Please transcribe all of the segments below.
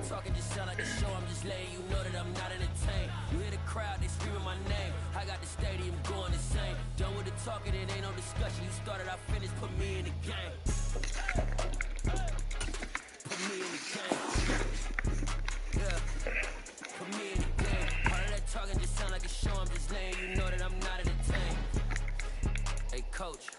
Talking just sound like a show, I'm just letting you know that I'm not entertained. You hear the crowd, they screaming my name. I got the stadium going insane. Done with the talking, it ain't no discussion. You started, I finished, put me in the game. Put me in the game. Yeah, put me in the game. All of that talking just sound like a show, I'm just letting you know that I'm not entertained. Hey coach,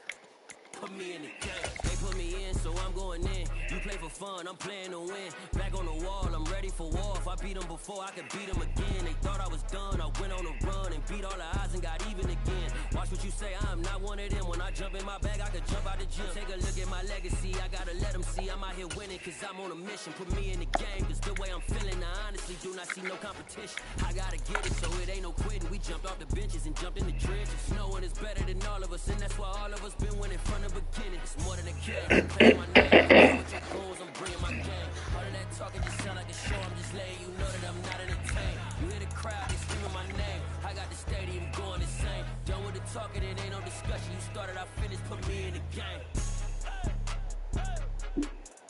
put me in the game. They put me in, so I'm going in. You play for fun, I'm playing to win. Back on the wall, I'm ready for war. If I beat them before, I could beat them again. They thought I was done, I went on a run and beat all the odds and got even again. Watch what you say, I'm not one of them. When I jump in my bag, I could jump out the gym. Take a look at my legacy, I gotta let them see I'm out here winning, cause I'm on a mission. Put me in the game, cause the way I'm feeling, I honestly do not see no competition. I gotta get it, so it ain't no quitting. We jumped off the benches and jumped in the trenches. No one is better than all of us, and that's why all of us been winning from the beginning. It's more than a game, play my name. With your goals, I'm bringing my game. All of that talking just sound like a show, I'm just letting you know that I'm not entertained. You hear the crowd, they screaming my name. I got the stadium going insane. Done with the talking, it ain't no discussion. You started, I finished, put me in the game.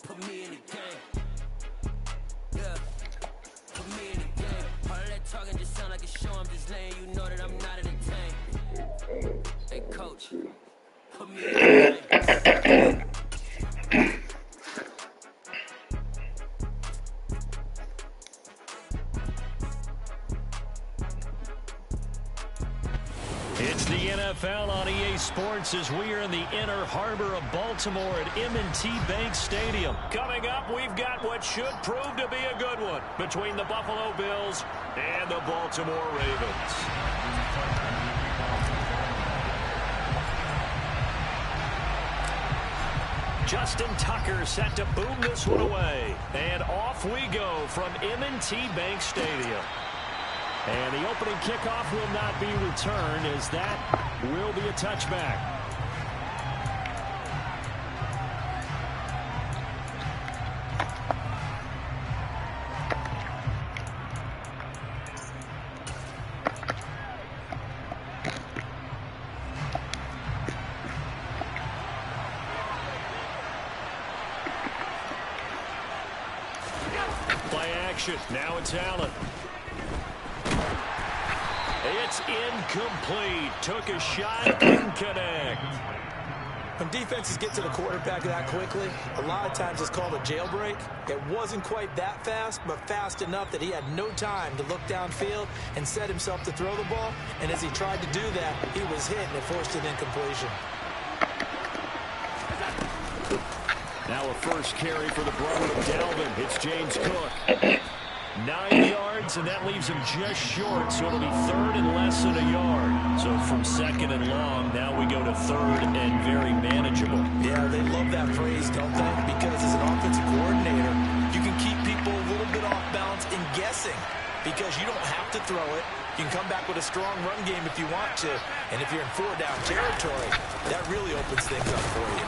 Put me in the game. Yeah, put me in the game. All of that talking just sound like a show, I'm just letting you know that I'm not entertained. Hey coach, put me in the game. It's the NFL on EA Sports as we are in the inner harbor of Baltimore at M&T Bank Stadium. Coming up, we've got what should prove to be a good one between the Buffalo Bills and the Baltimore Ravens. Justin Tucker set to boom this one away. And off we go from M&T Bank Stadium. And the opening kickoff will not be returned, as that will be a touchback. Play action. Now it's Allen. It's incomplete. Took a shot, couldn't connect. When defenses get to the quarterback that quickly, a lot of times it's called a jailbreak. It wasn't quite that fast, but fast enough that he had no time to look downfield and set himself to throw the ball. And as he tried to do that, he was hit and it forced an incompletion. Now a first carry for the brother of Dalvin. It's James Cook. 9 yards, and that leaves him just short, so it'll be third and less than a yard. So from second and long, now we go to third and very manageable. Yeah, they love that phrase, don't they? Because as an offensive coordinator, you can keep people a little bit off balance and guessing, because you don't have to throw it. You can come back with a strong run game if you want to, and if you're in four-down territory, that really opens things up for you.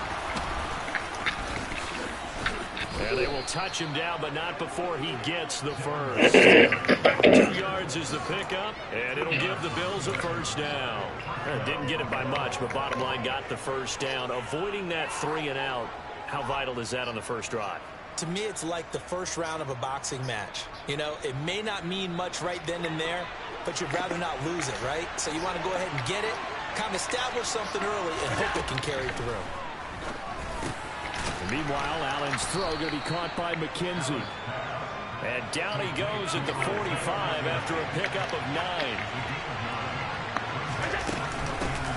And they will touch him down, but not before he gets the first. 2 yards is the pickup, and it'll give the Bills a first down. Didn't get it by much, but bottom line got the first down. Avoiding that 3 and out, how vital is that on the first drive? To me, it's like the first round of a boxing match. You know, it may not mean much right then and there, but you'd rather not lose it, right? So you want to go ahead and get it, kind of establish something early, and hope it can carry through. Meanwhile, Allen's throw going to be caught by McKenzie. And down he goes at the 45 after a pickup of 9.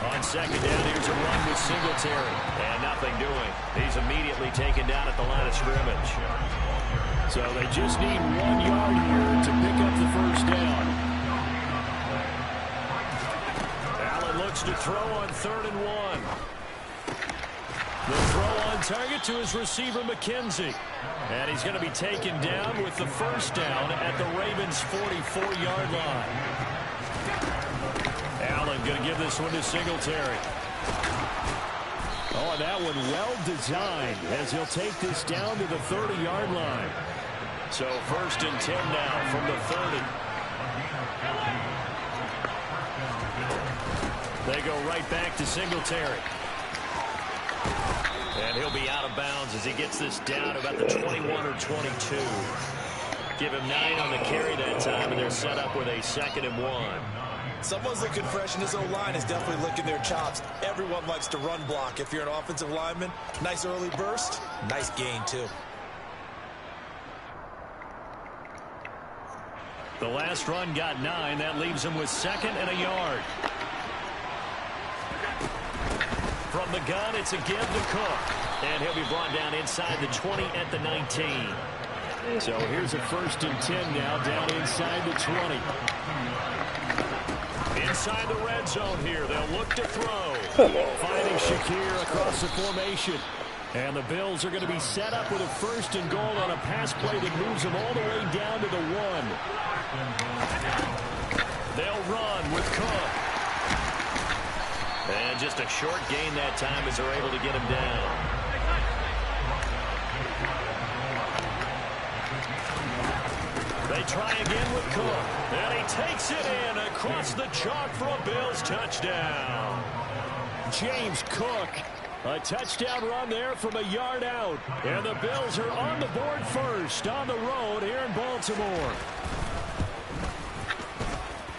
On second down, here's a run with Singletary. And nothing doing. He's immediately taken down at the line of scrimmage. So they just need 1 yard here to pick up the first down. Allen looks to throw on 3rd and 1. The throw on target to his receiver, McKenzie. And he's going to be taken down with the first down at the Ravens' 44-yard line. Allen going to give this one to Singletary. Oh, and that one well designed as he'll take this down to the 30-yard line. So 1st and 10 now from the 30. They go right back to Singletary. And he'll be out of bounds as he gets this down about the 21 or 22. Give him 9 on the carry that time, and they're set up with a 2nd and 1. Someone's looking fresh, and his O-line is definitely licking their chops. Everyone likes to run block. If you're an offensive lineman, nice early burst, nice gain, too. The last run got 9. That leaves him with 2nd and a yard. From the gun, it's a give to Cook. And he'll be brought down inside the 20 at the 19. So here's a 1st and 10 now, down inside the 20. Inside the red zone here, they'll look to throw. Finding Shakir across the formation. And the Bills are going to be set up with a 1st and goal on a pass play that moves them all the way down to the 1. They'll run with Cook. And just a short gain that time as they're able to get him down. They try again with Cook. And he takes it in across the chalk for a Bills touchdown. James Cook. A touchdown run there from a yard out. And the Bills are on the board first on the road here in Baltimore.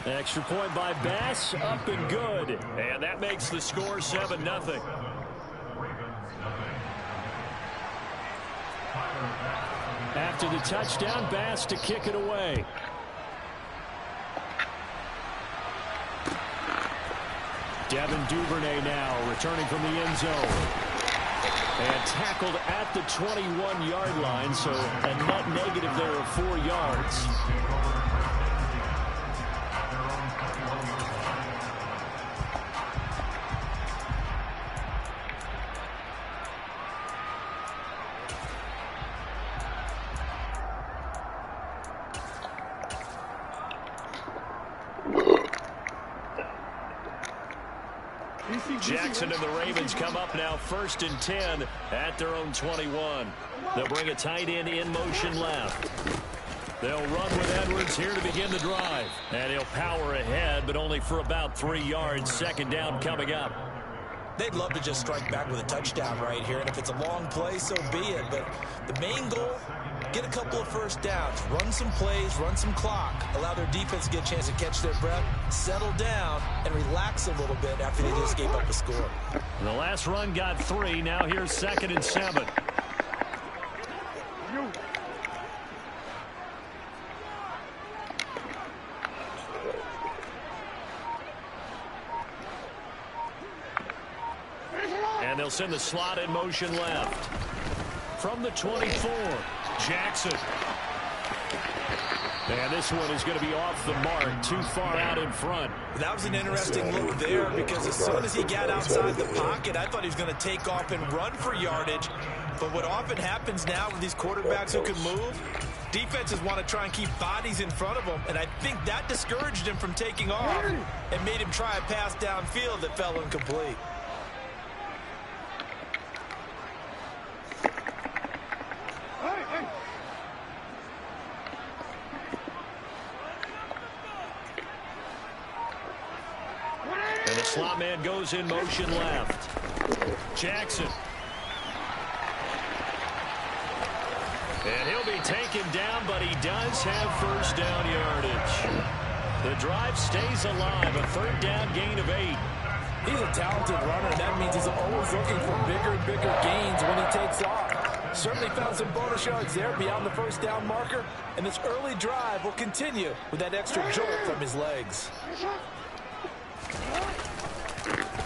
Extra point by Bass, up and good. And that makes the score 7-0. After the touchdown, Bass to kick it away. Devin Duvernay now returning from the end zone. And tackled at the 21-yard line, so a net negative there of 4 yards. Jackson and the Ravens come up now 1st and 10 at their own 21. They'll bring a tight end in motion left. They'll run with Edwards here to begin the drive. And he'll power ahead, but only for about 3 yards. 2nd down coming up. They'd love to just strike back with a touchdown right here, and if it's a long play, so be it. But the main goal, get a couple of 1st downs, run some plays, run some clock, allow their defense to get a chance to catch their breath, settle down, and relax a little bit after they just gave up a score. The last run got 3. Now here's 2nd and 7. And they'll send the slot in motion left. From the 24, Jackson. And this one is going to be off the mark, too far out in front. That was an interesting look there, because as soon as he got outside the pocket, I thought he was going to take off and run for yardage. But what often happens now with these quarterbacks who can move, defenses want to try and keep bodies in front of them, and I think that discouraged him from taking off and made him try a pass downfield that fell incomplete. And the slot man goes in motion left. Jackson. And he'll be taken down, but he does have 1st down yardage. The drive stays alive, a 3rd down gain of 8. He's a talented runner. That means he's always looking for bigger and bigger gains when he takes off. Certainly found some bonus yards there beyond the 1st down marker, and this early drive will continue with that extra jolt from his legs.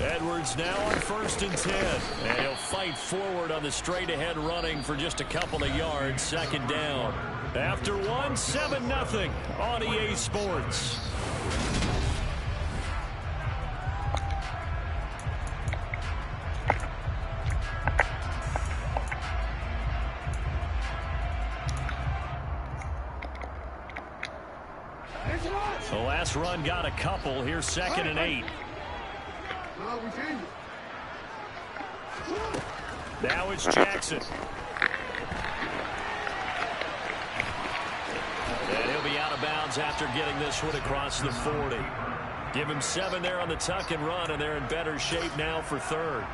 Edwards now on 1st and 10. And he'll fight forward on the straight-ahead running for just a couple of yards. 2nd down. After 1, 7-0 on EA Sports. The last run got a couple. Here's 2nd and 8. Now it's Jackson. And he'll be out of bounds after getting this one across the 40. Give him 7 there on the tuck and run, and they're in better shape now for 3rd.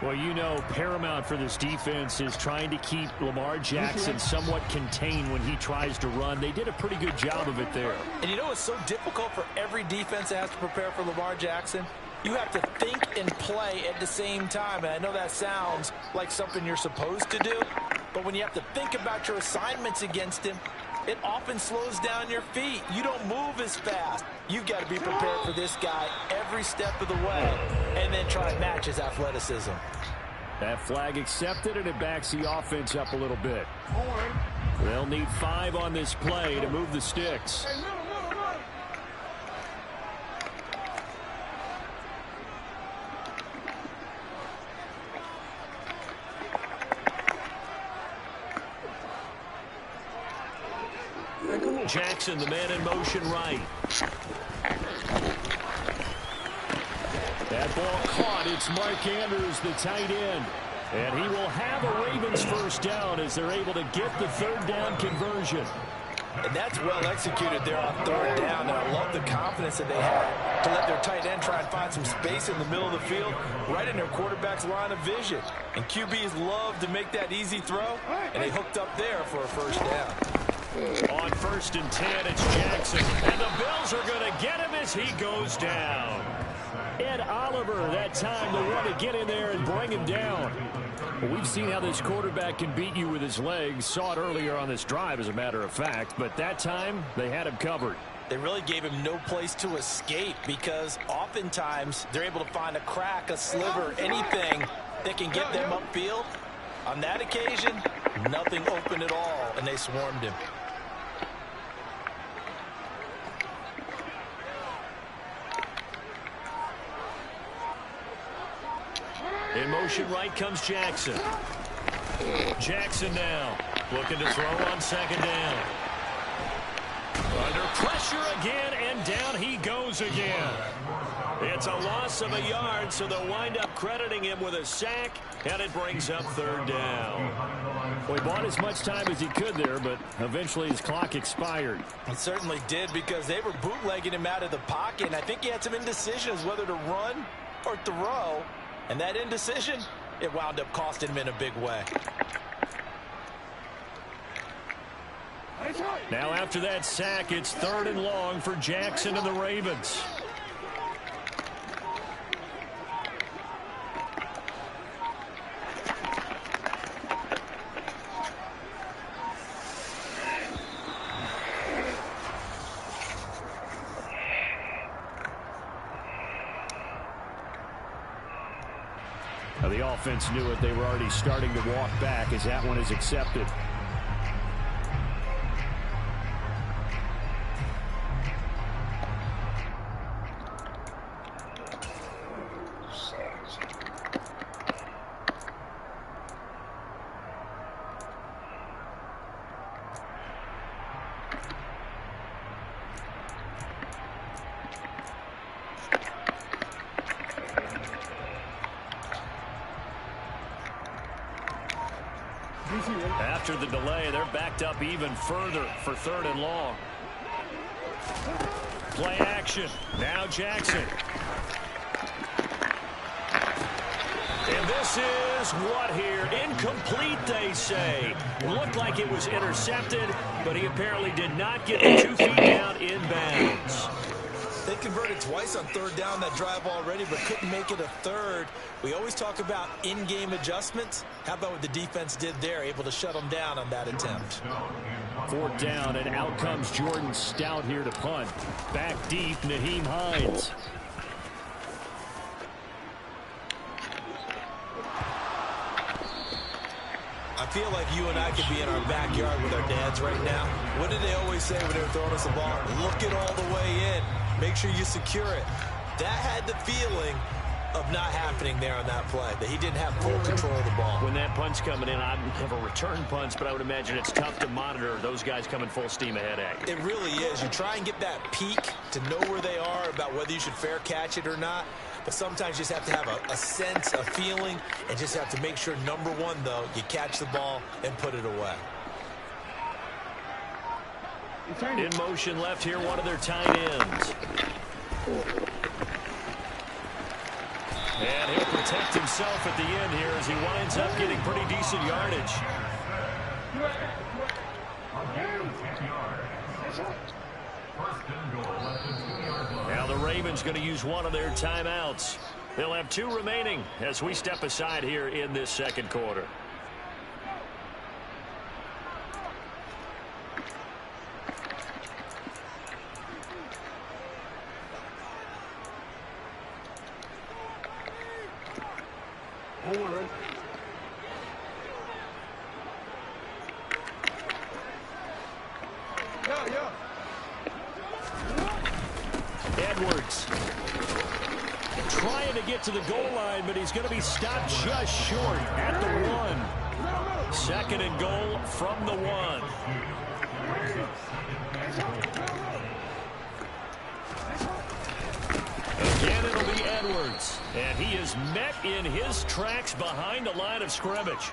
Well, you know, paramount for this defense is trying to keep Lamar Jackson somewhat contained when he tries to run. They did a pretty good job of it there. And you know it's so difficult for every defense that has to prepare for Lamar Jackson? You have to think and play at the same time. And I know that sounds like something you're supposed to do, but when you have to think about your assignments against him, it often slows down your feet. You don't move as fast. You've got to be prepared for this guy every step of the way and then try and match his athleticism. That flag accepted, and it backs the offense up a little bit. They'll need 5 on this play to move the sticks. Jackson, the man in motion right. That ball caught. It's Mark Andrews, the tight end. And he will have a Ravens first down as they're able to get the third down conversion. And that's well executed there on third down. And I love the confidence that they had to let their tight end try and find some space in the middle of the field, right in their quarterback's line of vision. And QBs love to make that easy throw, and they hooked up there for a first down. On 1st and 10, it's Jackson. And the Bills are going to get him as he goes down. Ed Oliver, that time, the one to get in there and bring him down. Well, we've seen how this quarterback can beat you with his legs. Saw it earlier on this drive, as a matter of fact. But that time, they had him covered. They really gave him no place to escape because oftentimes they're able to find a crack, a sliver, anything that can get them upfield. On that occasion, nothing open at all, and they swarmed him. In motion right comes Jackson. Jackson now looking to throw on 2nd down. Under pressure again, and down he goes again. It's a loss of a yard, so they'll wind up crediting him with a sack, and it brings up 3rd down. Well, he bought as much time as he could there, but eventually his clock expired. It certainly did because they were bootlegging him out of the pocket, and I think he had some indecisions whether to run or throw. And that indecision, it wound up costing him in a big way. Now after that sack, it's 3rd and long for Jackson and the Ravens. Now the offense knew it. They were already starting to walk back as that one is accepted. After the delay, they're backed up even further for 3rd and long. Play action. Now Jackson. And this is what here? Incomplete, they say. Looked like it was intercepted, but he apparently did not get the 2 feet down in bounds. They converted twice on 3rd down that drive already, but couldn't make it a 3rd. We always talk about in-game adjustments. How about what the defense did there, able to shut them down on that attempt? 4th down, and out comes Jordan Stout here to punt. Back deep, Naheem Hines. I feel like you and I could be in our backyard with our dads right now. What did they always say when they were throwing us the ball? Look it all the way in. Make sure you secure it. That had the feeling of not happening there on that play, that he didn't have full control of the ball. When that punt's coming in, I have a return punch, but I would imagine it's tough to monitor those guys coming full steam ahead at you. It really is. You try and get that peek to know where they are about whether you should fair catch it or not. But sometimes you just have to have a sense, a feeling, and just have to make sure, number one, though, you catch the ball and put it away. In motion left here, one of their tight ends. And he'll protect himself at the end here as he winds up getting pretty decent yardage. Now the Ravens going to use one of their timeouts. They'll have 2 remaining as we step aside here in this second quarter. Edwards trying to get to the goal line, but he's going to be stopped just short at the 1. Second and goal from the 1. Again, it'll be Edwards, and he is met in his tracks behind the line of scrimmage.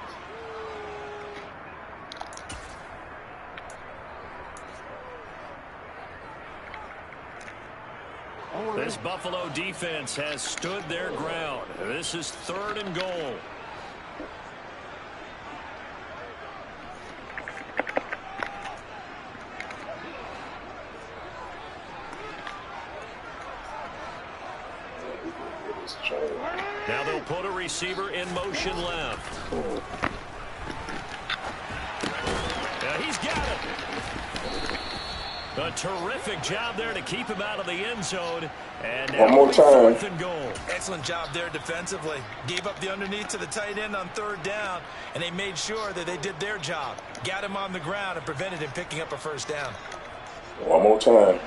This Buffalo defense has stood their ground. This is 3rd and goal. Now they'll put a receiver in motion left. He's got it. A terrific job there to keep him out of the end zone. And now 4th and goal. Excellent job there defensively. Gave up the underneath to the tight end on 3rd down, and they made sure that they did their job. Got him on the ground and prevented him picking up a 1st down. One more time.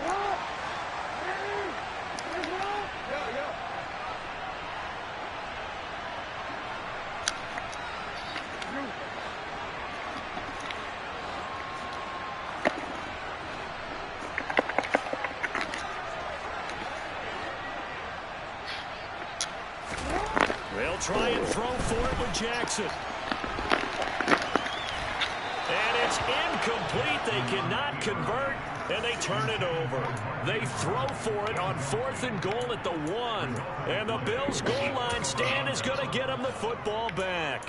Try and throw for it with Jackson. And it's incomplete. They cannot convert, and they turn it over. They throw for it on 4th and goal at the 1. And the Bills' goal line stand is going to get them the football back.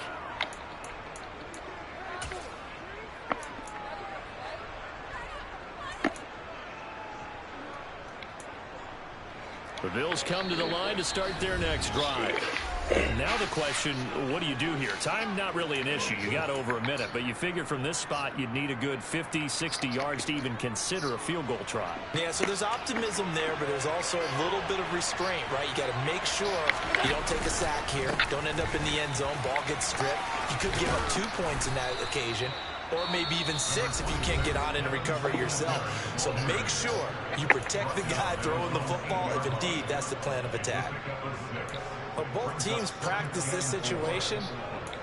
The Bills come to the line to start their next drive. Now the question, what do you do here? Time not really an issue. You got over a minute, but you figure from this spot you'd need a good 50, 60 yards to even consider a field goal try. Yeah, so there's optimism there, but there's also a little bit of restraint, right? You got to make sure you don't take a sack here. Don't end up in the end zone. Ball gets stripped. You could give up 2 points in that occasion, or maybe even 6 if you can't get on it and recover yourself. So make sure you protect the guy throwing the football if indeed that's the plan of attack. Well, both teams practice this situation,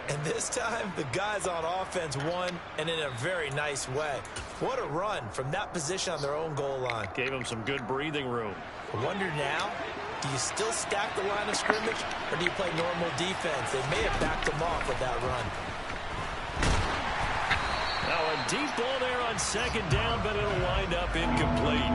and this time the guys on offense won, and in a very nice way. What a run from that position on their own goal line. Gave them some good breathing room. I wonder now, do you still stack the line of scrimmage, or do you play normal defense? They may have backed them off with that run. Now a deep ball there on 2nd down, but it'll wind up incomplete.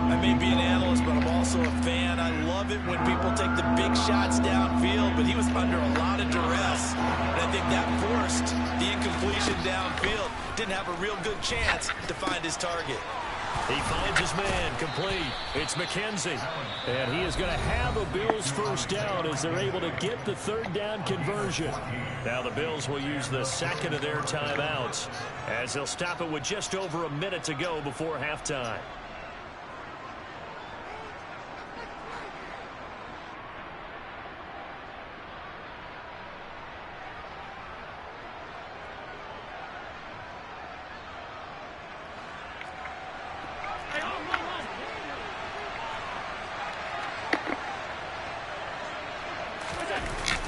I may be an analyst, but I'm also a fan. I love it when people take the big shots downfield, but he was under a lot of duress. And I think that forced the incompletion downfield. Didn't have a real good chance to find his target. He finds his man, complete. It's McKenzie. And he is going to have a Bills 1st down as they're able to get the 3rd down conversion. Now the Bills will use the 2nd of their timeouts as they'll stop it with just over a minute to go before halftime.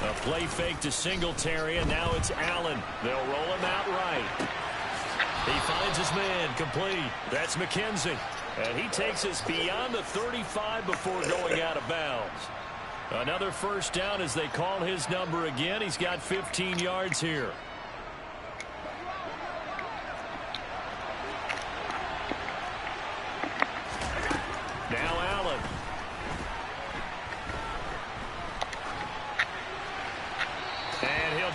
A play fake to Singletary, and now it's Allen. They'll roll him out right. He finds his man, complete. That's McKenzie. And he takes us beyond the 35 before going out of bounds. Another 1st down as they call his number again. He's got 15 yards here. Now Allen.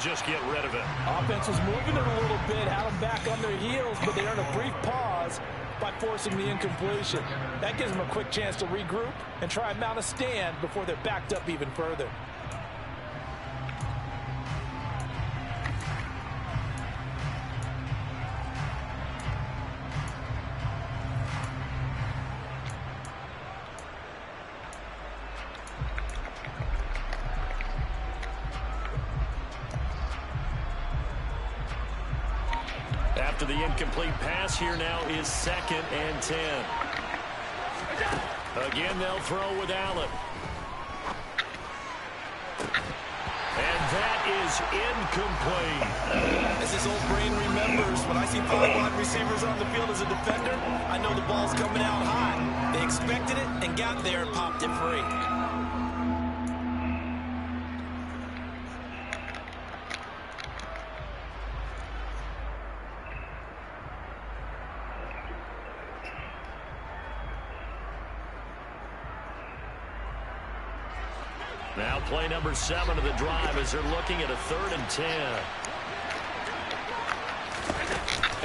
just get rid of it. Offense was moving it a little bit, had them back on their heels, but they earned a brief pause by forcing the incompletion. That gives them a quick chance to regroup and try and mount a stand before they're backed up even further. After the incomplete pass, here now is 2nd and 10. Again, they'll throw with Allen. And that is incomplete. As his old brain remembers, when I see 5 wide receivers on the field as a defender, I know the ball's coming out high. They expected it and got there and popped it free. Now play number 7 of the drive as they're looking at a 3rd and 10.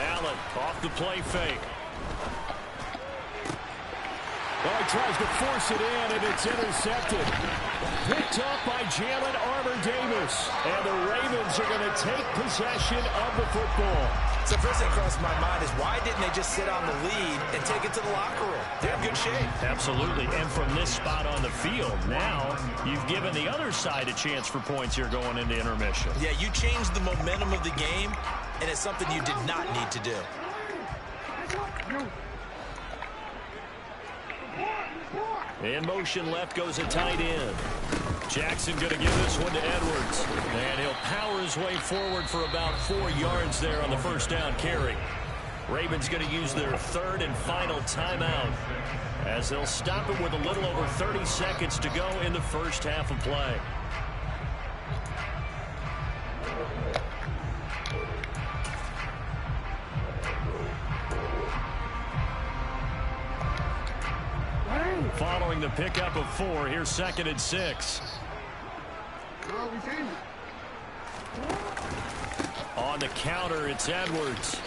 Allen off the play fake. Well, he tries to force it in, and it's intercepted. Picked up by Jalen Armour-Davis. And the Ravens are going to take possession of the football. So first thing crossed my mind is why didn't they just sit on the lead and take it to the locker room? They're in good shape. Absolutely. And from this spot on the field, now you've given the other side a chance for points here going into intermission. Yeah, you changed the momentum of the game, and it's something you did not need to do. In motion left goes a tight end. Jackson going to give this one to Edwards. And he'll power his way forward for about 4 yards there on the first down carry. Ravens going to use their 3rd and final timeout as they'll stop it with a little over 30 seconds to go in the first half of play. Following the pickup of 4, here's 2nd and 6. On the counter, it's Edwards.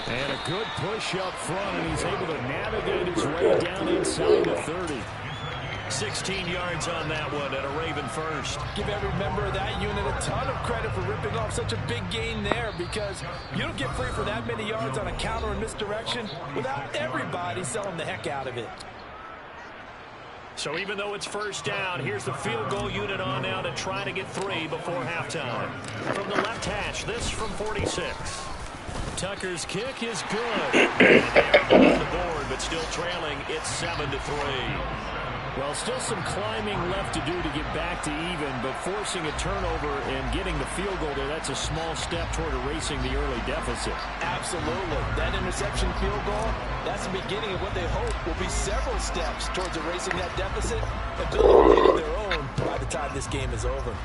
And a good push up front, and he's able to navigate his way down inside the 30. 16 yards on that one and a Raven first. Give every member of that unit a ton of credit for ripping off such a big gain there, because you don't get free for that many yards on a counter and misdirection without everybody selling the heck out of it. So even though it's first down, here's the field goal unit on now to try to get 3 before halftime. From the left hash, this from 46. Tucker's kick is good. On the board, but still trailing. It's 7-3. Well, still some climbing left to do to get back to even, but forcing a turnover and getting the field goal there, that's a small step toward erasing the early deficit. Absolutely. That interception field goal, that's the beginning of what they hope will be several steps towards erasing that deficit and building a lead of their own by the time this game is over.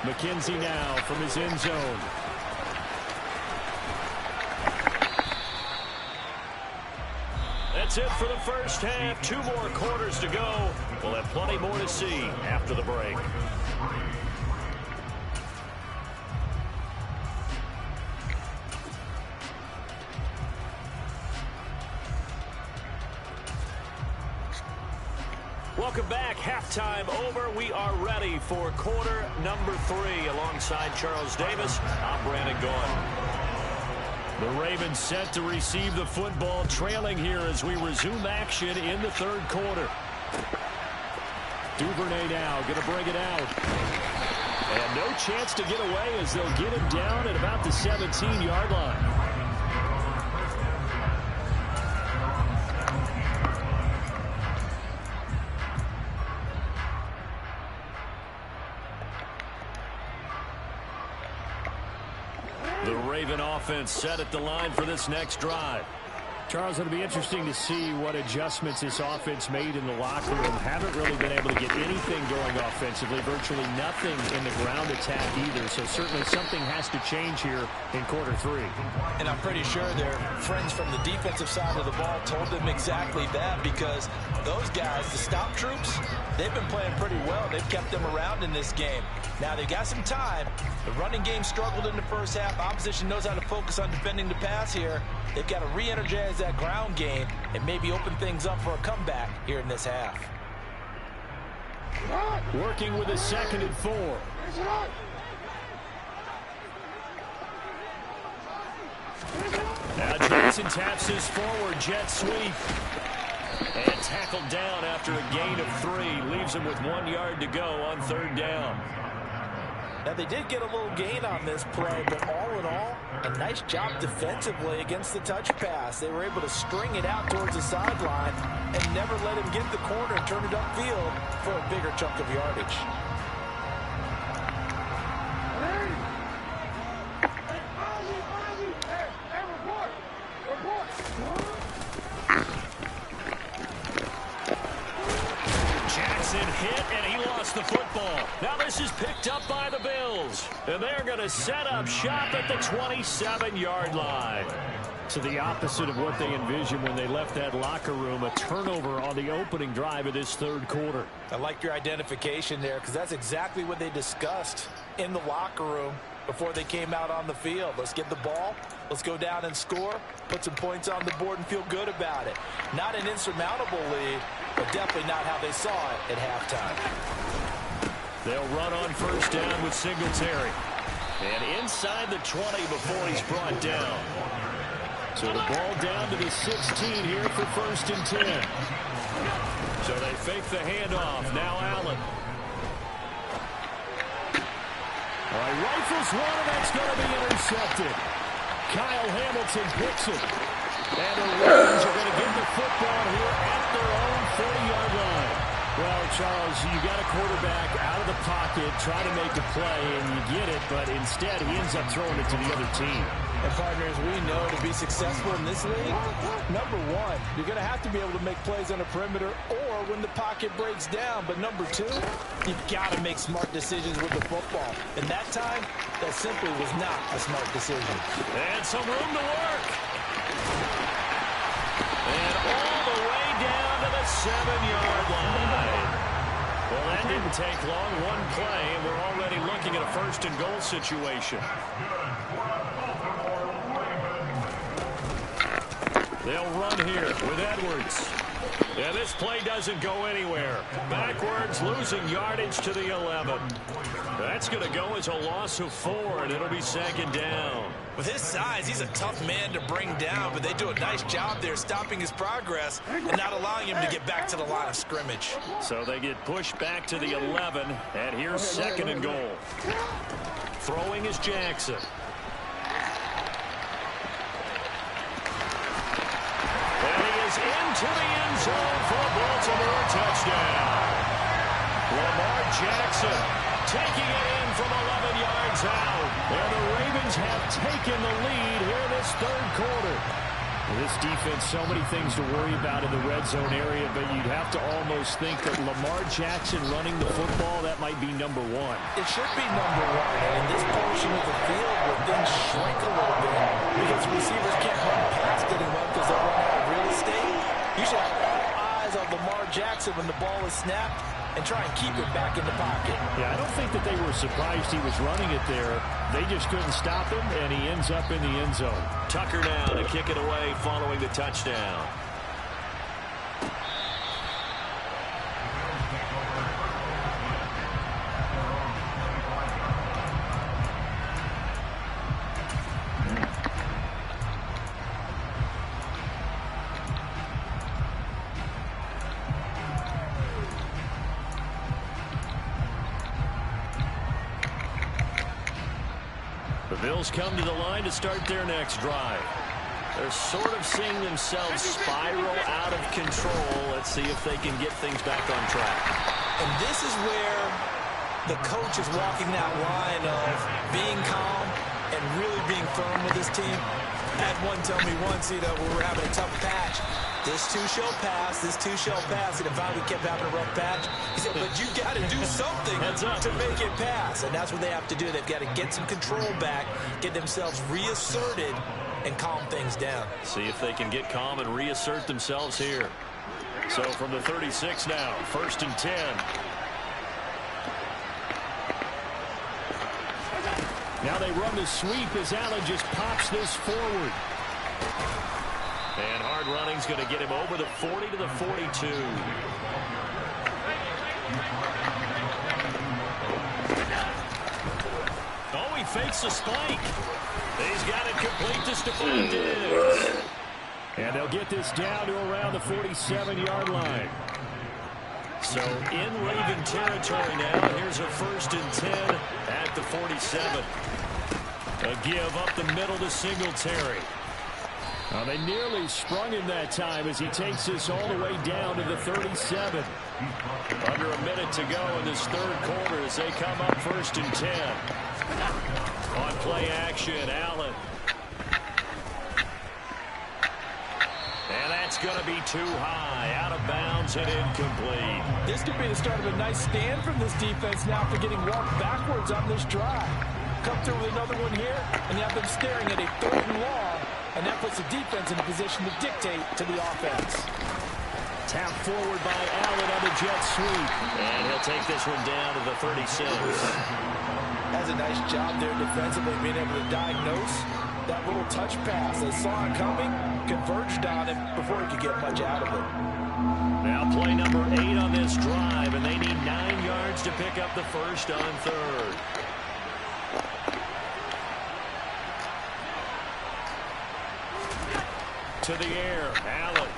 McKenzie now from his end zone. That's it for the first half. 2 more quarters to go. We'll have plenty more to see after the break. Welcome back. Halftime over. We are ready for quarter number 3. Alongside Charles Davis, I'm Brandon Gaudin. The Ravens set to receive the football, trailing here as we resume action in the 3rd quarter. Duvernay now going to bring it out. And no chance to get away as they'll get him down at about the 17-yard line. The Raven offense set at the line for this next drive. Charles, it'll be interesting to see what adjustments this offense made in the locker room. Haven't really been able to get anything going offensively, virtually nothing in the ground attack either. So certainly something has to change here in quarter 3. And I'm pretty sure their friends from the defensive side of the ball told them exactly that, because those guys, the stop troops, they've been playing pretty well. They've kept them around in this game. Now they've got some time. The running game struggled in the first half. Opposition knows how to focus on defending the pass here. They've got to re-energize that ground game and maybe open things up for a comeback here in this half. Working with a 2nd and 4. Now Johnson taps his forward jet sweep. And tackled down after a gain of 3. Leaves him with 1 yard to go on 3rd down. Now, they did get a little gain on this play, but all in all, a nice job defensively against the touch pass. They were able to string it out towards the sideline and never let him get the corner and turn it upfield for a bigger chunk of yardage. Hit, and he lost the football. Now this is picked up by the Bills, and they're going to set up shop at the 27-yard line. So the opposite of what they envisioned when they left that locker room, a turnover on the opening drive of this 3rd quarter. I like your identification there, because that's exactly what they discussed in the locker room before they came out on the field. Let's get the ball, let's go down and score, put some points on the board and feel good about it. Not an insurmountable lead, but definitely not how they saw it at halftime. They'll run on 1st down with Singletary. And inside the 20 before he's brought down. So the ball down to the 16 here for 1st and 10. So they fake the handoff. Now Allen. All right, rifles one, and that's going to be intercepted. Kyle Hamilton picks it. And the Ravens are going to get the football here at their own 40-yard line. Well, Charles, you got a quarterback out of the pocket, try to make a play, and you get it, but instead he ends up throwing it to the other team. And partners, we know to be successful in this league, number one, you're going to have to be able to make plays on the perimeter or when the pocket breaks down. But number two, you've got to make smart decisions with the football. And that time, that simply was not a smart decision. And some room to work. And all the way down to the 7-yard line. Well, that didn't take long. One play, and we're already looking at a 1st and goal situation. They'll run here with Edwards. Yeah, this play doesn't go anywhere. Backwards, losing yardage to the 11. That's going to go as a loss of 4, and it'll be 2nd down. With his size, he's a tough man to bring down, but they do a nice job there stopping his progress and not allowing him to get back to the line of scrimmage. So they get pushed back to the 11, and here's 2nd and goal. Throwing is Jackson. Into the end zone for a Baltimore touchdown. Lamar Jackson taking it in from 11 yards out. And the Ravens have taken the lead here in this 3rd quarter. This defense, so many things to worry about in the red zone area, but you'd have to almost think that Lamar Jackson running the football, that might be number 1. It should be number 1. And in this portion of the field where things shrink a little bit because receivers can't run past anyone because they're running out of real estate. You should have all eyes on Lamar Jackson when the ball is snapped and try and keep it back in the pocket. Yeah, I don't think that they were surprised he was running it there. They just couldn't stop him, and he ends up in the end zone. Tucker down to kick it away following the touchdown. The Bills come to the line to start their next drive. They're sort of seeing themselves spiral out of control. Let's see if they can get things back on track. And this is where the coach is walking that line of being calm and really being firm with his team. I had one tell me once, we were having a tough patch. This too shall pass, this too shall pass. And if we kept having a rough patch, he said, but you got to do something to make it pass. And that's what they have to do. They've got to get some control back, get themselves reasserted, and calm things down. See if they can get calm and reassert themselves here. So from the 36 now, 1st and 10. Now they run the sweep as Allen just pops this forward. And hard running's going to get him over the 40 to the 42. Oh, he fakes the spike. He's got it complete to Stephon Diggs. And they'll get this down to around the 47-yard line. So in Raven territory now. Here's a 1st and 10 at the 47. A give up the middle to Singletary. Well, they nearly sprung him that time as he takes this all the way down to the 37. Under a minute to go in this 3rd quarter as they come up 1st and 10. On play action, Allen. And that's going to be too high. Out of bounds and incomplete. This could be the start of a nice stand from this defense now for getting walked backwards on this drive. Come through with another one here, and you have them staring at a 3rd and long, and that puts the defense in a position to dictate to the offense. Tapped forward by Allen on the jet sweep. And he'll take this one down to the 36. Has a nice job there defensively, being able to diagnose that little touch pass. They saw it coming, converged on him before he could get much out of it. Now play number 8 on this drive, and they need 9 yards to pick up the 1st on 3rd. To the air, Allen.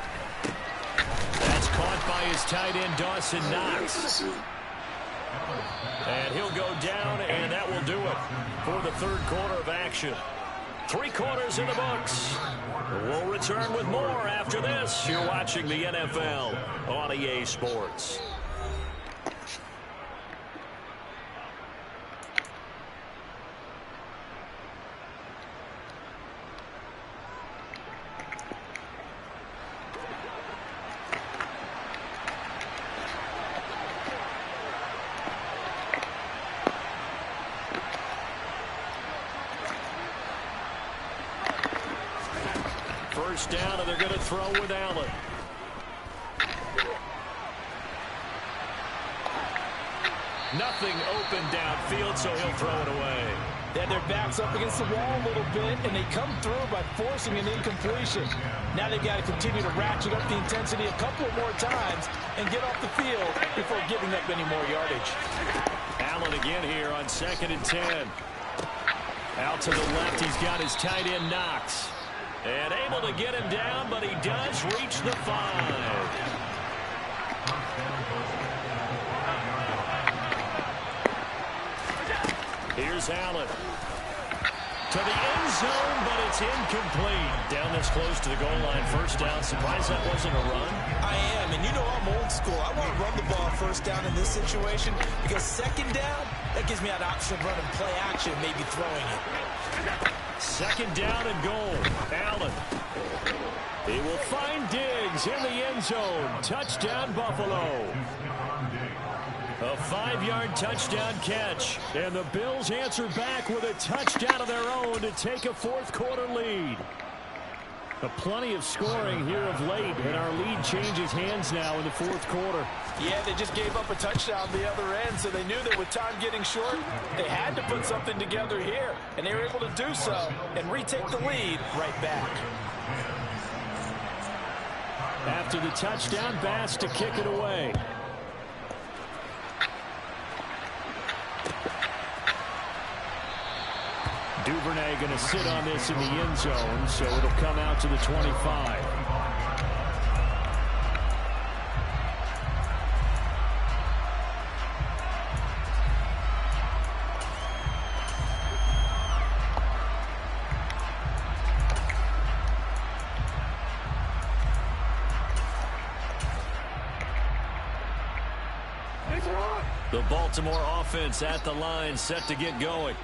That's caught by his tight end, Dawson Knox. And he'll go down, and that will do it for the 3rd quarter of action. 3 quarters in the books. We'll return with more after this. You're watching the NFL on EA Sports. First down, and they're going to throw with Allen. Nothing open downfield, so he'll throw it away. They had their backs up against the wall a little bit, and they come through by forcing an incompletion. Now they've got to continue to ratchet up the intensity a couple of more times and get off the field before giving up any more yardage. Allen again here on 2nd and 10. Out to the left, he's got his tight end, Knox. And able to get him down, but he does reach the 5. Here's Allen. To the end zone, but it's incomplete. Down this close to the goal line, 1st down. Surprised that wasn't a run? I am, and you know I'm old school. I want to run the ball 1st down in this situation because 2nd down, that gives me an option of running play action, maybe throwing it. 2nd down and goal. Allen. He will find Diggs in the end zone. Touchdown, Buffalo. A 5-yard touchdown catch. And the Bills answer back with a touchdown of their own to take a 4th quarter lead. Plenty of scoring here of late, and our lead changes hands now in the 4th quarter. Yeah, they just gave up a touchdown the other end, so they knew that with time getting short, they had to put something together here, and they were able to do so and retake the lead right back. After the touchdown, Bass to kick it away. Duvernay going to sit on this in the end zone, so it'll come out to the 25. The Baltimore offense at the line, set to get going.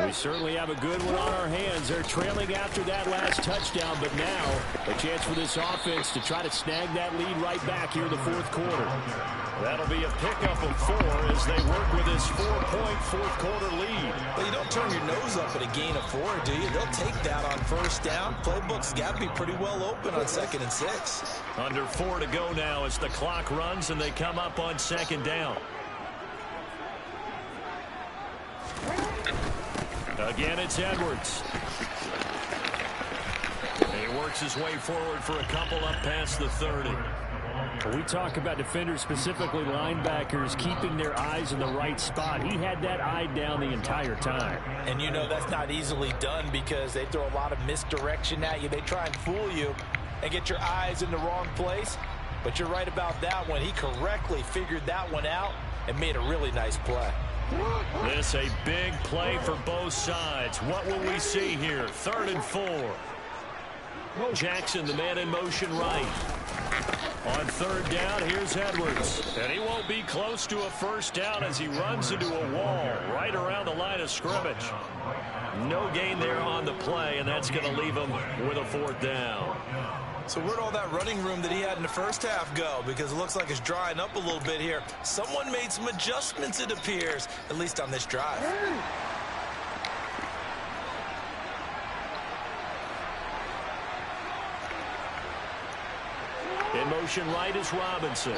We certainly have a good one on our hands. They're trailing after that last touchdown, but now a chance for this offense to try to snag that lead right back here in the fourth quarter. That'll be a pickup of 4 as they work with this 4-point fourth quarter lead. Well, you don't turn your nose up at a gain of 4, do you? They'll take that on first down. Playbook's got to be pretty well open on 2nd and 6. Under 4 to go now as the clock runs and they come up on 2nd down. Again, it's Edwards. He works his way forward for a couple up past the 30. When we talk about defenders, specifically linebackers, keeping their eyes in the right spot, he had that eye down the entire time. And you know that's not easily done because they throw a lot of misdirection at you. They try and fool you and get your eyes in the wrong place. But you're right about that one. He correctly figured that one out and made a really nice play. This a big play for both sides. What will we see here? 3rd and 4. Jackson, the man in motion right. On 3rd down, here's Edwards. And he won't be close to a first down as he runs into a wall right around the line of scrimmage. No gain there on the play, and that's going to leave him with a 4th down. So where'd all that running room that he had in the first half go? Because it looks like it's drying up a little bit here. Someone made some adjustments, it appears, at least on this drive. In motion right is Robinson.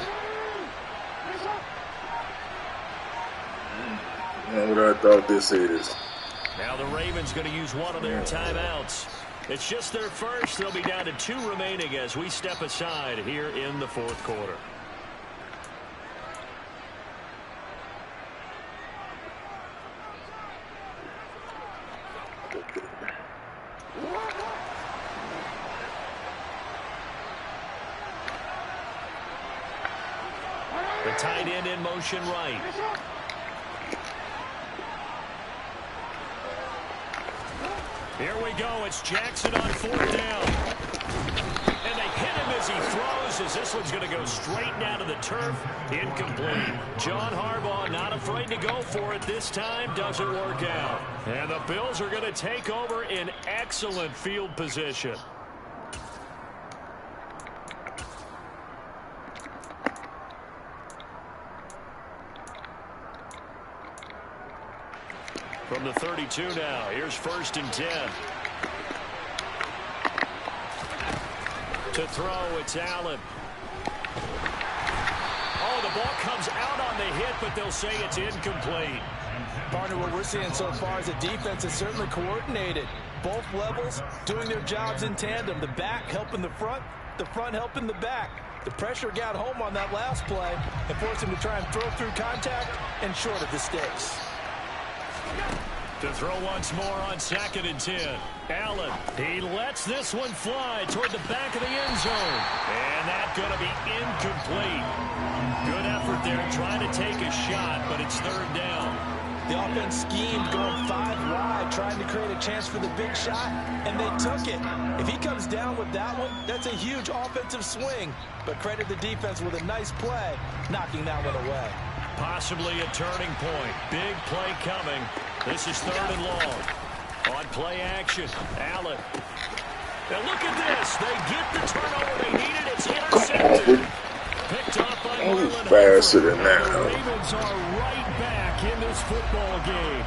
What I thought this is. Now the Ravens going to use one of their timeouts. It's just their first. They'll be down to 2 remaining as we step aside here in the fourth quarter. The tight end in motion right. Here we go. It's Jackson on 4th down. And they hit him as he throws, as this one's going to go straight down to the turf. Incomplete. John Harbaugh not afraid to go for it this time. Doesn't work out. And the Bills are going to take over in excellent field position. From the 32 now, here's 1st and 10. To throw, it's Allen. Oh, the ball comes out on the hit, but they'll say it's incomplete. Partner, what we're seeing so far is the defense is certainly coordinated. Both levels doing their jobs in tandem. The back helping the front helping the back. The pressure got home on that last play and forced him to try and throw through contact and short of the sticks. To throw once more on 2nd and 10. Allen, he lets this one fly toward the back of the end zone. And that's going to be incomplete. Good effort there trying to take a shot, but it's 3rd down. The offense schemed going 5 wide, trying to create a chance for the big shot, and they took it. If he comes down with that one, that's a huge offensive swing. But credit the defense with a nice play, knocking that one away. Possibly a turning point. Big play coming. This is 3rd and long. On play action, Allen. Now look at this. They get the turnover they needed. It's intercepted. Picked up by Marlon. Faster than that. The Ravens are right back in this football game.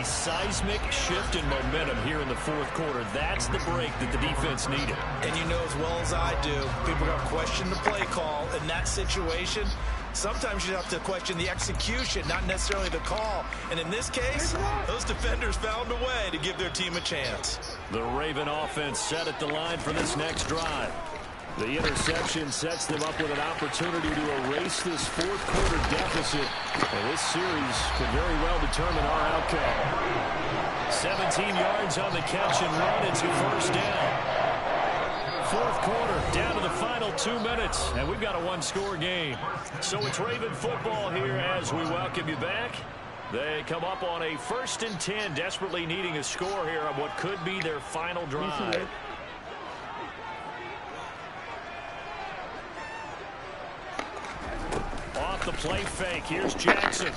A seismic shift in momentum here in the fourth quarter. That's the break that the defense needed. And you know as well as I do, people are going to question the play call in that situation. Sometimes you have to question the execution, not necessarily the call. And in this case, those defenders found a way to give their team a chance. The Raven offense set at the line for this next drive. The interception sets them up with an opportunity to erase this fourth quarter deficit. And this series could very well determine our outcome. 17 yards on the catch and run. It's a 1st down. Fourth quarter, down to the final 2 minutes, and we've got a one-score game. So it's Raven football here as we welcome you back. They come up on a 1st and 10, desperately needing a score here on what could be their final drive. Off off the play fake. Here's Jackson.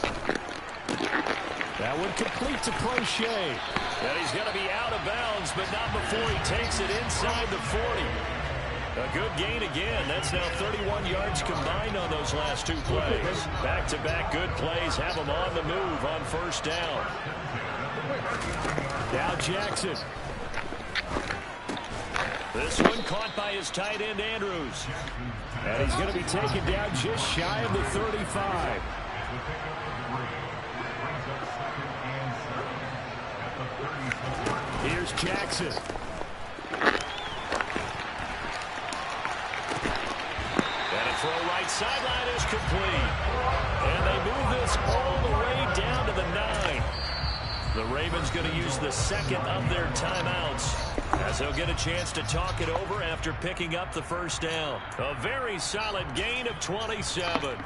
That one complete to Crochet. And he's going to be out of bounds, but not before he takes it inside the 40. A good gain again. That's now 31 yards combined on those last two plays. Back-to-back good plays have him on the move on first down. Now Jackson. This one caught by his tight end, Andrews. And he's going to be taken down just shy of the 35. Here's Jackson. And a throw right sideline is complete. And they move this all the way down to the 9. The Ravens going to use the second of their timeouts, as they'll get a chance to talk it over after picking up the first down. A very solid gain of 27.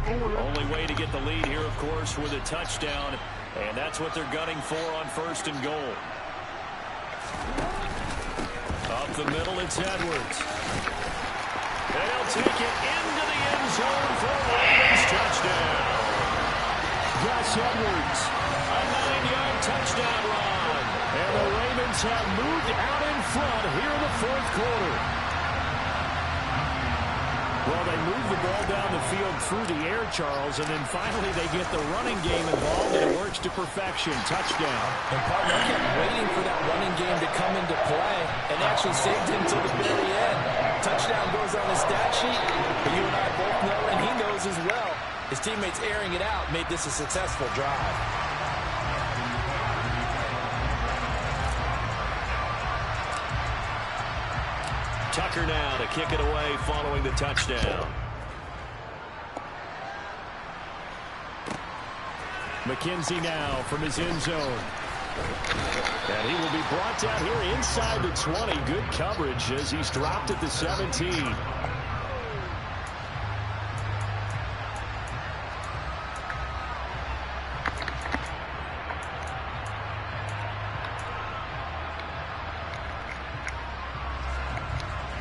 Only way to get the lead here, of course, with a touchdown, and that's what they're gunning for on first and goal. Up the middle, it's Edwards. They'll take it into the end zone for a Ravens touchdown. Gus Edwards. A 9-yard touchdown run. And the Ravens have moved out in front here in the fourth quarter. Well, they move the ball down the field through the air, Charles, and then finally they get the running game involved, and it works to perfection. Touchdown. And partner kept waiting for that running game to come into play and actually saved him till the very end. Touchdown goes on the stat sheet, but you and I both know, and he knows as well, his teammates airing it out made this a successful drive. Tucker now to kick it away following the touchdown. McKenzie now from his end zone. And he will be brought down here inside the 20. Good coverage as he's dropped at the 17.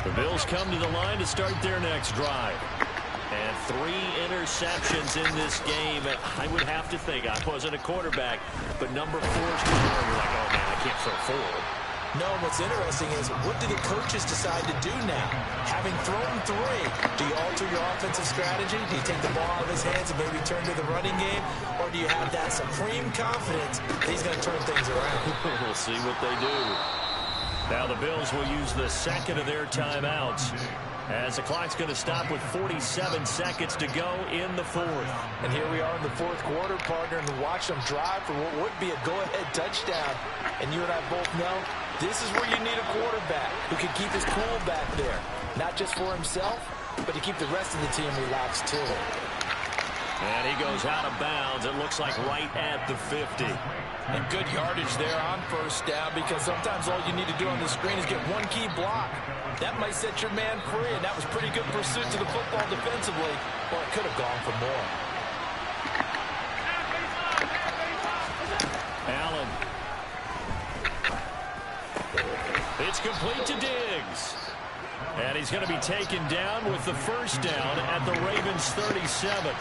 The Bills come to the line to start their next drive. And 3 interceptions in this game. I would have to think, I wasn't a quarterback, but number 4's you're like, oh man, I can't throw 4. No, what's interesting is, what do the coaches decide to do now? Having thrown 3, do you alter your offensive strategy? Do you take the ball out of his hands and maybe turn to the running game? Or do you have that supreme confidence that he's going to turn things around? We'll see what they do. Now the Bills will use the second of their timeouts, as the clock's going to stop with 47 seconds to go in the fourth. And here we are in the fourth quarter, partner, and watch them drive for what would be a go-ahead touchdown. And you and I both know this is where you need a quarterback who can keep his cool back there. Not just for himself, but to keep the rest of the team relaxed too. And he goes out of bounds, it looks like right at the 50. And good yardage there on first down, because sometimes all you need to do on the screen is get one key block. That might set your man free, and that was pretty good pursuit to the football defensively. Well, it could have gone for more. Allen. It's complete to Diggs. And he's going to be taken down with the first down at the Ravens 37.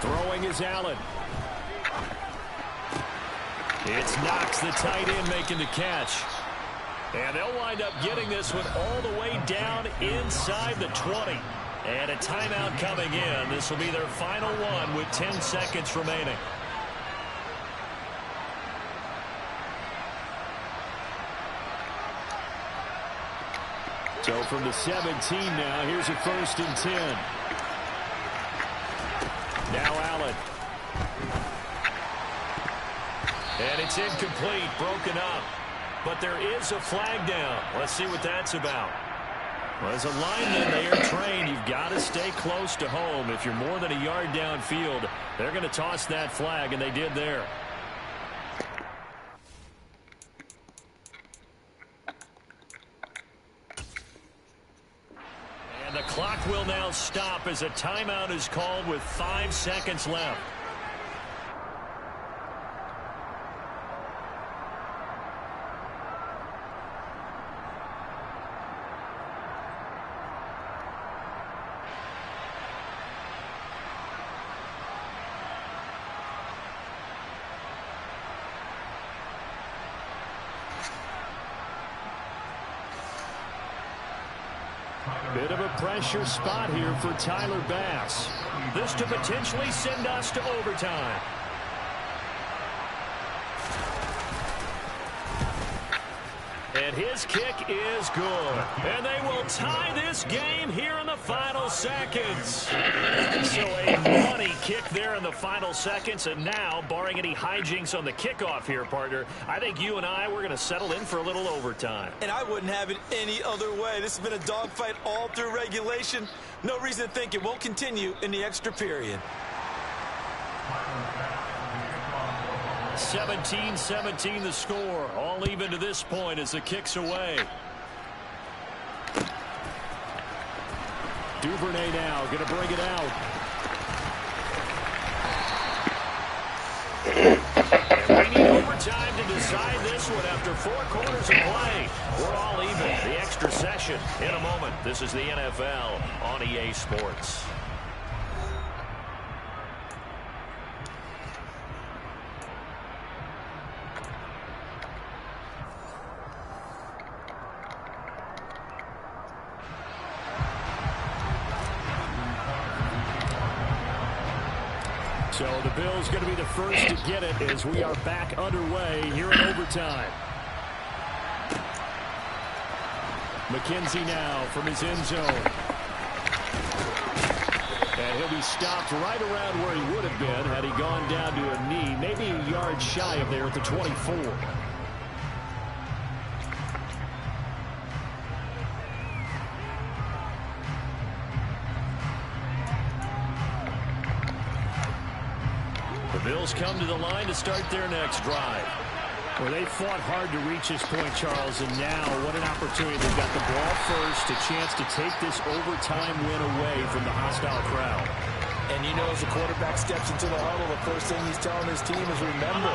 Throwing is Allen. It's Knox, the tight end, making the catch. And they'll wind up getting this one all the way down inside the 20. And a timeout coming in. This will be their final one with 10 seconds remaining. So from the 17 now, here's a 1st and 10. Now Allen. And it's incomplete, broken up. But there is a flag down. Let's see what that's about. Well, as a lineman, they are trained. You've got to stay close to home. If you're more than a yard downfield, they're going to toss that flag, and they did there. And the clock will now stop as a timeout is called with 5 seconds left. Bit of a pressure spot here for Tyler Bass. This to potentially send us to overtime. And his kick is good. And they will tie this game here in the final seconds. So a money kick there in the final seconds. And now, barring any hijinks on the kickoff here, partner, I think you and I, we're going to settle in for a little overtime. And I wouldn't have it any other way. This has been a dogfight all through regulation. No reason to think it won't continue in the extra period. 17-17 the score. All even to this point as the kick's away. Duvernay now going to bring it out. And we need overtime to decide this one after 4 quarters of play. We're all even. The extra session in a moment. This is the NFL on EA Sports. So the Bills going to be the first to get it as we are back underway here in overtime. McKenzie now from his end zone. And he'll be stopped right around where he would have been had he gone down to a knee, maybe a yard shy of there at the 24. The Bills come to the line to start their next drive. Well, they fought hard to reach this point, Charles, and now what an opportunity. They've got the ball first, a chance to take this overtime win away from the hostile crowd. And you know, as the quarterback steps into the huddle, the first thing he's telling his team is, remember,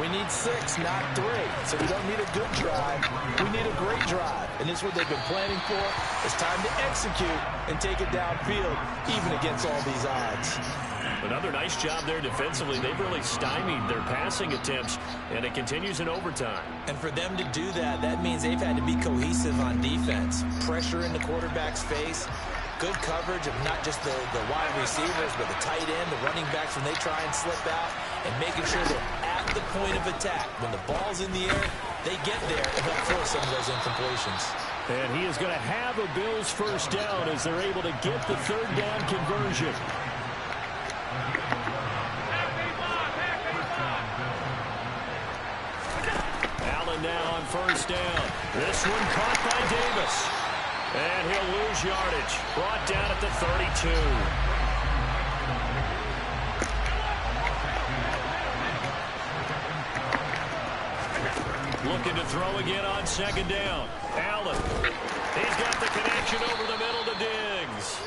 we need 6, not 3. So we don't need a good drive. We need a great drive. And this is what they've been planning for. It's time to execute and take it downfield, even against all these odds. Another nice job there defensively. They've really stymied their passing attempts, and it continues in overtime. And for them to do that, that means they've had to be cohesive on defense. Pressure in the quarterback's face. Good coverage of not just the wide receivers, but the tight end, the running backs when they try and slip out, and making sure they're at the point of attack. When the ball's in the air, they get there and help force some of those incompletions. And he is going to have a Bills first down as they're able to get the third down conversion. Allen now on first down. This one caught by Davis. And he'll lose yardage. Brought down at the 32. Looking to throw again on second down. Allen. He's got the connection over the middle to Diggs.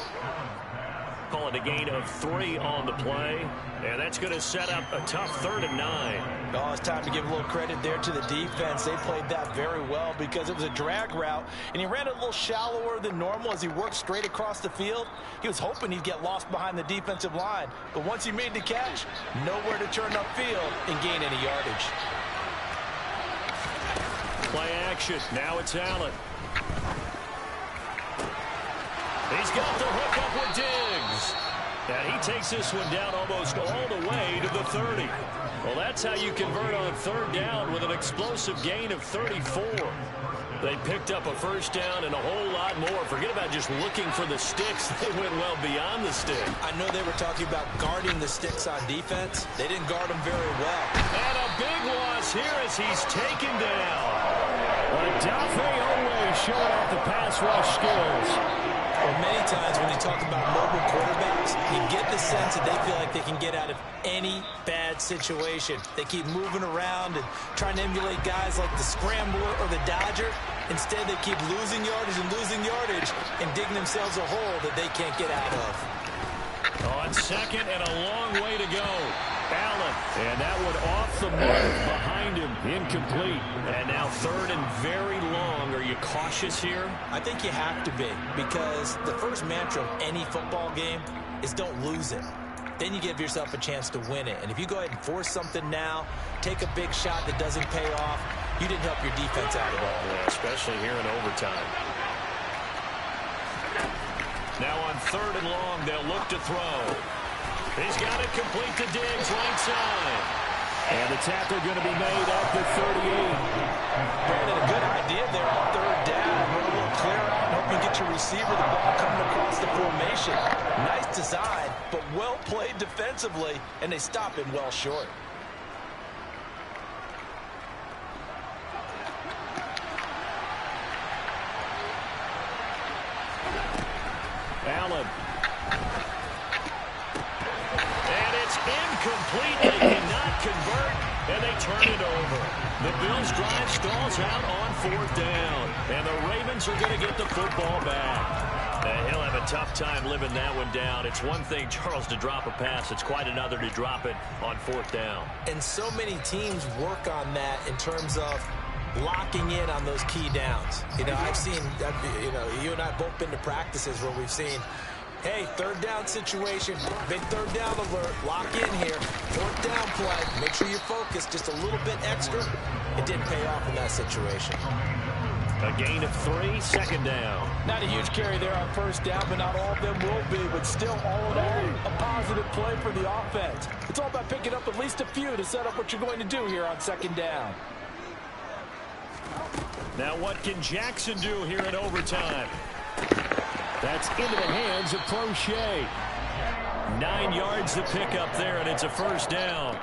Call it a gain of 3 on the play. And that's going to set up a tough 3rd and 9. Oh, it's time to give a little credit there to the defense. They played that very well because it was a drag route, and he ran it a little shallower than normal as he worked straight across the field. He was hoping he'd get lost behind the defensive line, but once he made the catch, nowhere to turn upfield and gain any yardage. Play action. Now it's Allen. He's got the hook up with Diggs. And he takes this one down almost all the way to the 30. Well, that's how you convert on 3rd down with an explosive gain of 34. They picked up a first down and a whole lot more. Forget about just looking for the sticks. They went well beyond the stick. I know they were talking about guarding the sticks on defense. They didn't guard them very well. And a big loss here as he's taken down. Dafe always showing off the pass rush skills. Well, many times when you talk about mobile quarterbacks, you get the sense that they feel like they can get out of any bad situation. They keep moving around and trying to emulate guys like the Scrambler or the Dodger. Instead, they keep losing yardage and digging themselves a hole that they can't get out of. On second and a long way to go. Allen, and that one off the mark behind him, incomplete. And now third and very long. Are you cautious here? I think you have to be, because the first mantra of any football game is don't lose it. Then you give yourself a chance to win it. And if you go ahead and force something now, take a big shot that doesn't pay off, you didn't help your defense out at all. Yeah, especially here in overtime. Now on third and long, they'll look to throw. He's got it complete to Diggs, right side. And the tackle going to be made at the 38. Brandon, a good idea there on third down. Run a little clear out and hope you get your receiver the ball coming across the formation. Nice design, but well played defensively, and they stop him well short. Allen. And it's incomplete. They cannot convert, and they turn it over. The Bills' drive stalls out on fourth down, and the Ravens are going to get the football back. He'll have a tough time living that one down. It's one thing, Charles, to drop a pass. It's quite another to drop it on fourth down. And so many teams work on that in terms of locking in on those key downs. You know, I've seen, you and I both been to practices where we've seen, hey, third down situation, big third down alert, lock in here, fourth down play, make sure you focus just a little bit extra. It didn't pay off in that situation. A gain of 3, second down. Not a huge carry there on first down, but not all of them will be. But still, all in all, a positive play for the offense. It's all about picking up at least a few to set up what you're going to do here on second down. Now what can Jackson do here in overtime? That's into the hands of Crochet. 9 yards to pick up there, and it's a first down.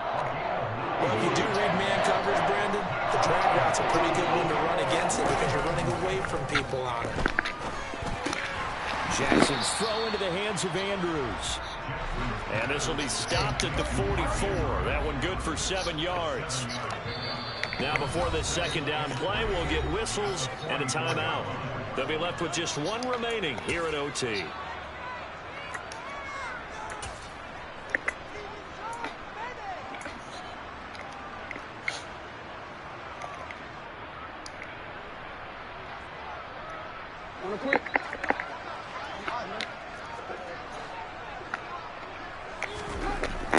Well, if you do read man coverage, Brandon, the drag route's a pretty good one to run against it because you're running away from people on it. Jackson's throw into the hands of Andrews. And this will be stopped at the 44. That one good for 7 yards. Now before this second down play, we'll get whistles and a timeout. They'll be left with just one remaining here at OT.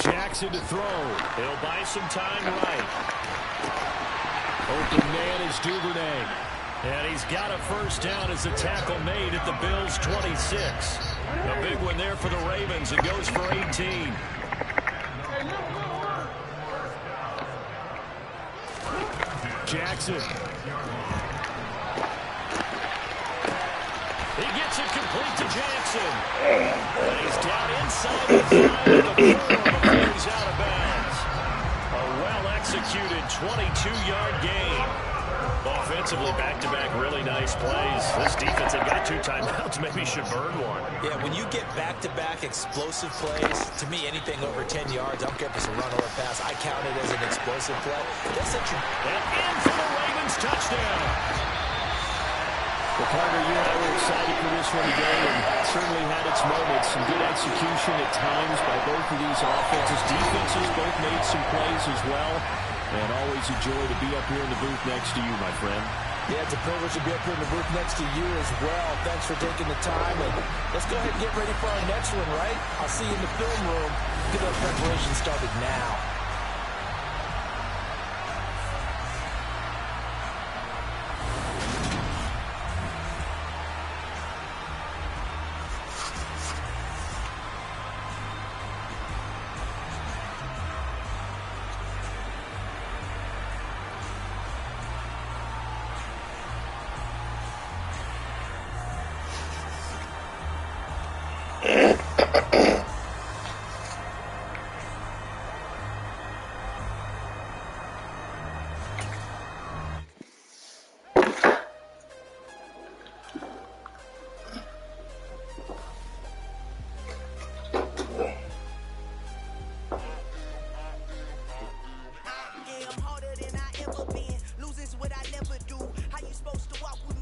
Jackson to throw. He'll buy some time right. Open man is Duvernay. And he's got a first down as the tackle made at the Bills' 26. A big one there for the Ravens. It goes for 18. Jackson. He gets it complete to Jackson. And he's down inside the 5 at the 4 before he's out of bounds. A well-executed 22-yard gain. Offensively, back-to-back really nice plays. This defense, they've got 2 timeouts, maybe should burn one. Yeah, when you get back-to-back explosive plays, to me, anything over 10 yards, I don't care if it's a run or a pass, I count it as an explosive play. That's such a... And in for the Ravens touchdown. Well, Carter, you and I were excited for this one today, and certainly had its moments. Some good execution at times by both of these offenses. Defenses both made some plays as well. And always a joy to be up here in the booth next to you, my friend. Yeah, it's a privilege to be up here in the booth next to you as well. Thanks for taking the time. And let's go ahead and get ready for our next one, right? I'll see you in the film room. Get those preparations started now. I'm harder than I ever been. Losing's what I never do. How you supposed to walk with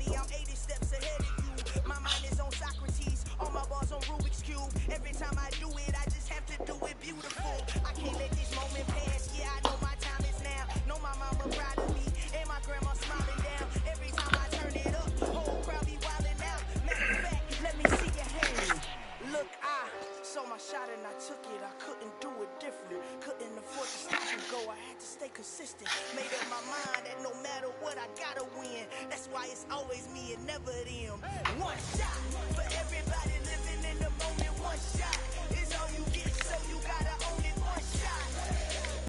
consistent. Made up my mind that no matter what, I gotta win. That's why it's always me and never them. One shot for everybody living in the moment. One shot.